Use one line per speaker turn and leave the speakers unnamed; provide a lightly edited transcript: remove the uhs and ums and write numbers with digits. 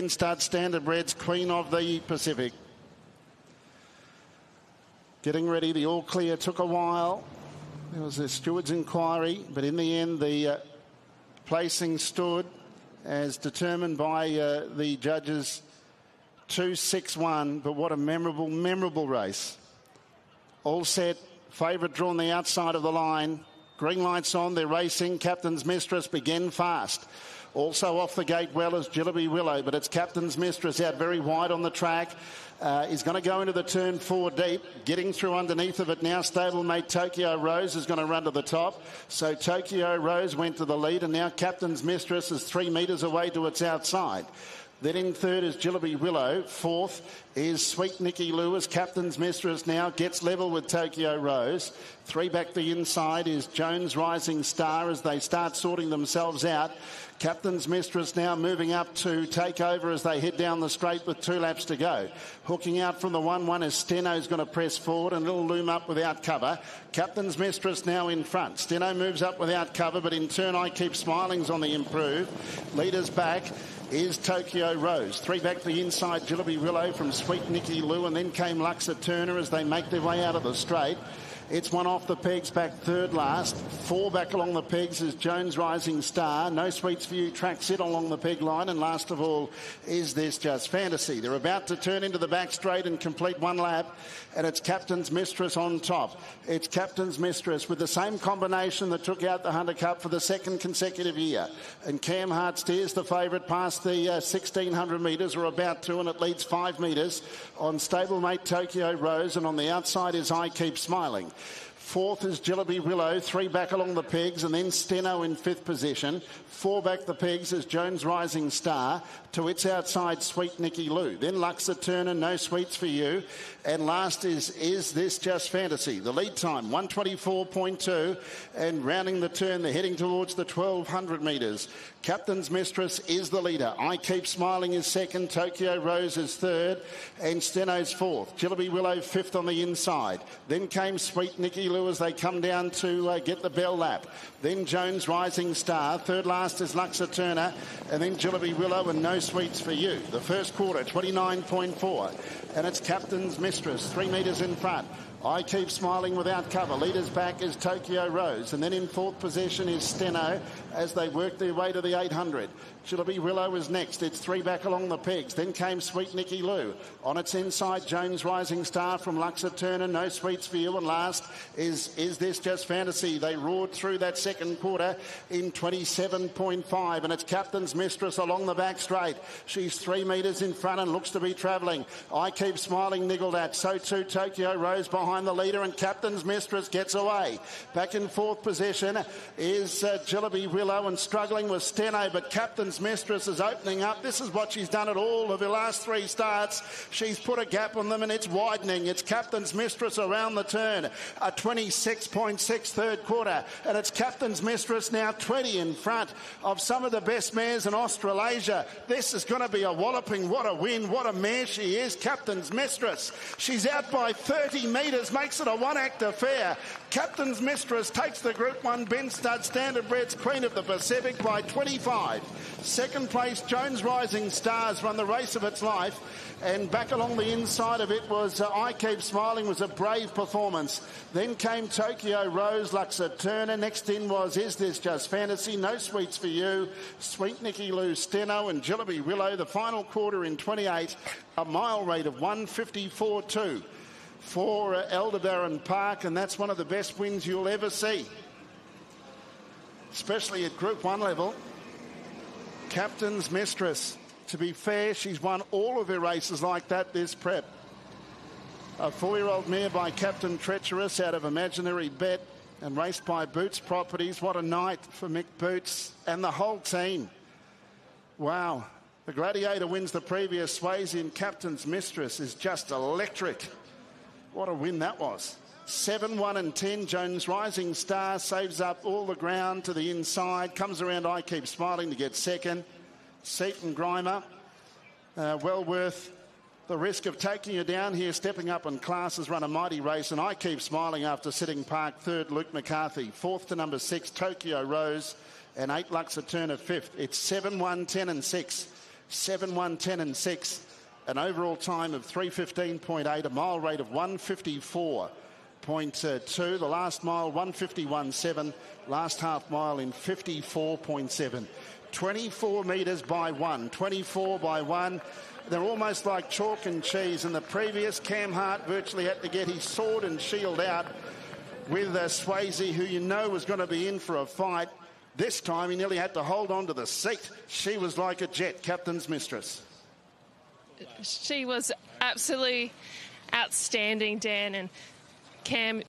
Benstud, Standardbreds, Queen of the Pacific. Getting ready, the all clear took a while. There was a steward's inquiry, but in the end the placing stood as determined by the judges 2-6-1. But what a memorable race. All set, favourite drawn the outside of the line. Green lights on, they're racing. Captain's Mistress began fast. Also off the gate well as Jillaby Willow, but it's Captain's Mistress out very wide on the track. Is going to go into the turn 4 deep. Getting through underneath of it now, stablemate Tokyo Rose is going to run to the top. So Tokyo Rose went to the lead, and now Captain's Mistress is 3 metres away to its outside. Then in third is Jillaby Willow. Fourth is Sweet Nicky Lou as Captain's Mistress now gets level with Tokyo Rose. 3 back the inside is Joans Rising Star as they start sorting themselves out. Captain's Mistress now moving up to take over as they head down the straight with 2 laps to go. Hooking out from the 1-1 is Steno's going to press forward and it'll loom up without cover. Captain's Mistress now in front. Steno moves up without cover, but in turn I Keep Smiling's on the improve. Leaders back is Tokyo Rose. 3 back the inside, Jillaby Willow from Sweet Nicky Lou, and then came Luxa Turner as they make their way out of the straight. It's 1 off the pegs, back third last. 4 back along the pegs is Joans Rising Star. No Sweets for You tracks it along the peg line. And last of all, Is This Just Fantasy? They're about to turn into the back straight and complete 1 lap. And it's Captain's Mistress on top. It's Captain's Mistress with the same combination that took out the Hunter Cup for the 2nd consecutive year. And Cam Hart steers the favourite past the 1,600 metres, or about to, and it leads 5 metres on stablemate Tokyo Rose. And on the outside is I Keep Smiling. 4th is Jillaby Willow, 3 back along the pegs, and then Steno in 5th position. 4 back the pegs is Joans Rising Star. To its outside, Sweet Nicky Lou. Then Luxa Turner, No Sweets for You. And last is This Just Fantasy? The lead time, 1:24.2. And rounding the turn, they're heading towards the 1,200 metres. Captain's Mistress is the leader. I Keep Smiling is 2nd. Tokyo Rose is 3rd. And Steno's 4th. Jillaby Willow 5th on the inside. Then came Sweet Nicky Lou as they come down to get the bell lap. Then Joans Rising Star. Third last is Luxa Turner. And then Jillaby Willow and No Sweets for You. The first quarter, 29.4. And it's Captain's Mistress, 3 metres in front. I Keep Smiling without cover. Leaders back is Tokyo Rose. And then in 4th position is Steno as they work their way to the 800. Jillaby Willow is next. It's 3 back along the pegs. Then came Sweet Nicky Lou. On its inside, Joans Rising Star from Luxa Turner. No Sweets for You. And last is This Just Fantasy? They roared through that second quarter in 27.5. And it's Captain's Mistress along the back straight. She's 3 metres in front and looks to be travelling. I Keep Smiling niggled at. So too Tokyo Rose behind the leader, and Captain's Mistress gets away. Back in 4th position is Jillaby Willow, and struggling with Steno, but Captain's Mistress is opening up. This is what she's done at all of her last 3 starts. She's put a gap on them and it's widening. It's Captain's Mistress around the turn. A 26.6 third quarter, and it's Captain's Mistress now 20 in front of some of the best mares in Australasia. This is going to be a walloping. What a win. What a mare she is, Captain's Mistress. She's out by 30 metres, makes it a 1-act affair. Captain's Mistress takes the Group 1 Benstud Standardbreds Queen of the Pacific by 25. Second place, Joans Rising Stars run the race of its life. And back along the inside of it was I Keep Smiling, was a brave performance. Then came Tokyo Rose, Luxa Turner. Next in was Is This Just Fantasy? No Sweets for You. Sweet Nicky Lou, Steno and Jillaby Willow. The final quarter in 28, a mile rate of 1:54.2 for Aldebaran Park, and that's one of the best wins you'll ever see, especially at Group 1 level. Captain's Mistress. To be fair, she's won all of her races like that this prep. A 4-year-old mare by Captaintreacherous out of Imaginery Bet and raced by Boots Properties. What a night for Mick Boots and the whole team. Wow. The Gladiator wins the previous Swayze, and Captain's Mistress is just electric. What a win that was. 7, 1 and 10. Joans Rising Star saves up all the ground to the inside. Comes around I Keep Smiling to get second. Seaton Grimer, well worth the risk of taking you down here. Stepping up in class, has run a mighty race. And I Keep Smiling after sitting park third, Luke McCarthy. 4th to number 6, Tokyo Rose. And 8 Luxa Turner 5th. It's 7, 1, 10 and 6. 7:1:10 and 6. An overall time of 3:15.8, a mile rate of 1:54.2. The last mile 1:51.7, last half mile in 54.7. 24 metres by 1, 24 by 1. They're almost like chalk and cheese. In the previous, Cam Hart virtually had to get his sword and shield out with Swayze, who you know was going to be in for a fight. This time he nearly had to hold on to the seat. She was like a jet, Captain's Mistress.
She was absolutely outstanding, Dan, and Cam